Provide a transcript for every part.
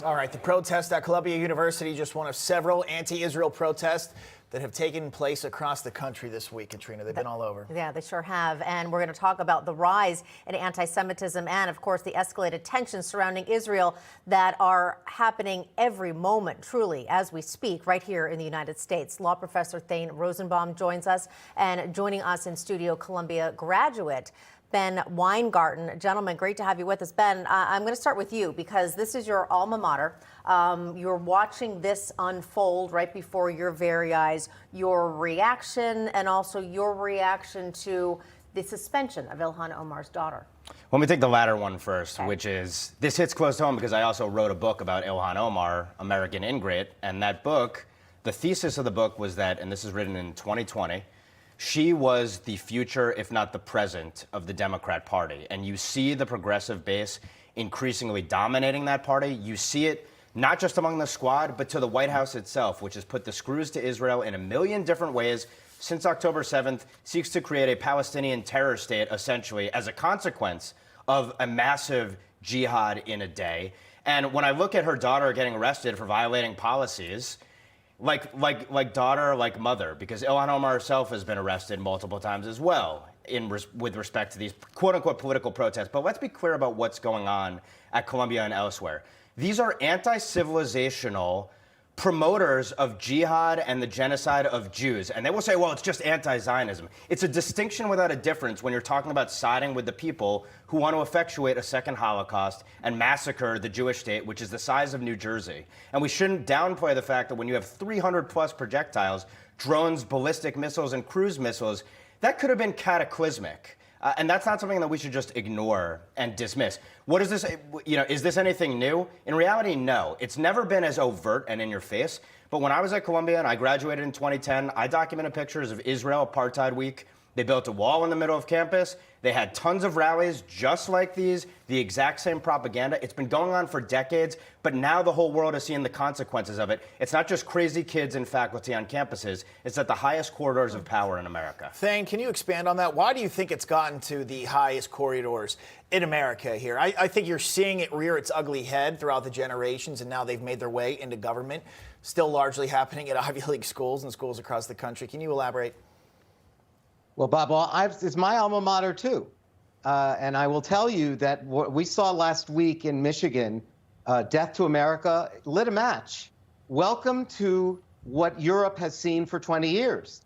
All right, the protest at Columbia University, just one of several anti-Israel protests that have taken place across the country this week, Katrina. They've been all over. Yeah, they sure have. And we're going to talk about the rise in anti-Semitism and, of course, the escalated tensions surrounding Israel that are happening every moment, truly, as we speak, right here in the United States. Law professor Thane Rosenbaum joins us, and joining us in studio, Columbia graduate Ben Weingarten. Gentlemen, great to have you with us. Ben, I'm going to start with you because this is your alma mater. You're watching this unfold right before your very eyes. Your reaction and also your reaction to the suspension of Ilhan Omar's daughter. Let me take the latter one first, which is, this hits close to home because I also wrote a book about Ilhan Omar, American Ingrate, and that book, the thesis of the book was that, and this is written in 2020, she was the future, if not the present, of the Democrat Party. And you see the progressive base increasingly dominating that party. You see it not just among the squad, but to the White House itself, which has put the screws to Israel in a million different ways since October 7th, seeks to create a Palestinian terror state, essentially, as a consequence of a massive jihad in a day. And when I look at her daughter getting arrested for violating policies, like daughter, like mother, because Ilhan Omar herself has been arrested multiple times as well with respect to these quote-unquote political protests. But let's be clear about what's going on at Columbia and elsewhere. These are anti-civilizational promoters of jihad and the genocide of Jews. And they will say, well, it's just anti-Zionism. It's a distinction without a difference when you're talking about siding with the people who want to effectuate a second Holocaust and massacre the Jewish state, which is the size of New Jersey. And we shouldn't downplay the fact that when you have 300 plus projectiles, drones, ballistic missiles, and cruise missiles, that could have been cataclysmic. And that's not something that we should just ignore and dismiss. What is this, is this anything new? In reality, no. It's never been as overt and in your face. But when I was at Columbia and I graduated in 2010, I documented pictures of Israel Apartheid Week. They built a wall in the middle of campus. They had tons of rallies just like these, the exact same propaganda. It's been going on for decades, but now the whole world is seeing the consequences of it. It's not just crazy kids and faculty on campuses. It's at the highest corridors of power in America. Thane, can you expand on that? Why do you think it's gotten to the highest corridors in America here? I think you're seeing it rear its ugly head throughout the generations, and now they've made their way into government, still largely happening at Ivy League schools and schools across the country. Can you elaborate? Well, Bob, it's my alma mater, too. And I will tell you that what we saw last week in Michigan, Death to America, lit a match. Welcome to what Europe has seen for 20 years.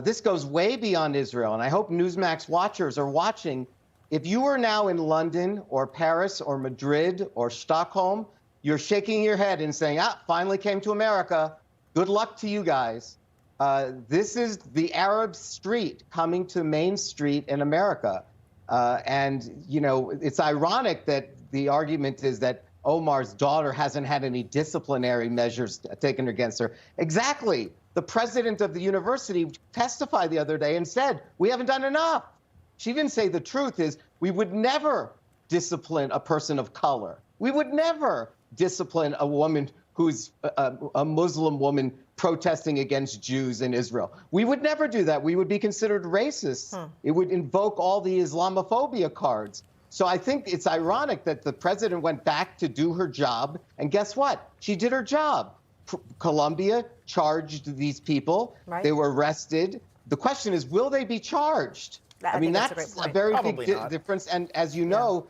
This goes way beyond Israel, and I hope Newsmax watchers are watching. If you are now in London or Paris or Madrid or Stockholm, you're shaking your head and saying, finally came to America. Good luck to you guys. This is the Arab street coming to Main Street in America. And, it's ironic that the argument is that Omar's daughter hasn't had any disciplinary measures taken against her. Exactly. The president of the university testified the other day and said, we haven't done enough. She didn't say the truth is we would never discipline a person of color. We would never discipline a woman who's a Muslim woman protesting against Jews in Israel. We would never do that. We would be considered racist. It would invoke all the Islamophobia cards. So I think it's ironic that the president went back to do her job. And guess what? She did her job. Columbia charged these people. Right. They were arrested. The question is, will they be charged? I mean, that's a very big difference. And as you know,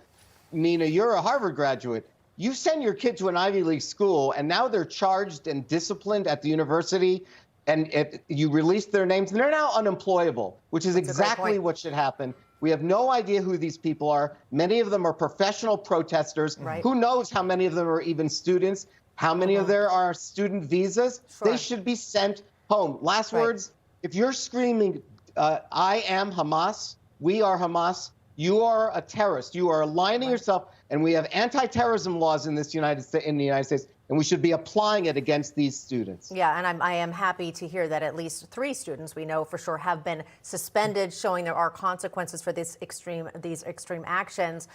Nina, you're a Harvard graduate. You send your kid to an Ivy League school, and now they're charged and disciplined at the university, and you release their names, and they're now unemployable, which is exactly what should happen. We have no idea who these people are. Many of them are professional protesters. Right. Who knows how many of them are even students? How many of there are student visas? Sure. They should be sent home. Last words, if you're screaming, I am Hamas, we are Hamas, you are a terrorist. You are aligning yourself, and we have anti-terrorism laws in the United States, and we should be applying it against these students. Yeah, and I am happy to hear that at least 3 students we know for sure have been suspended, showing there are consequences for these extreme actions.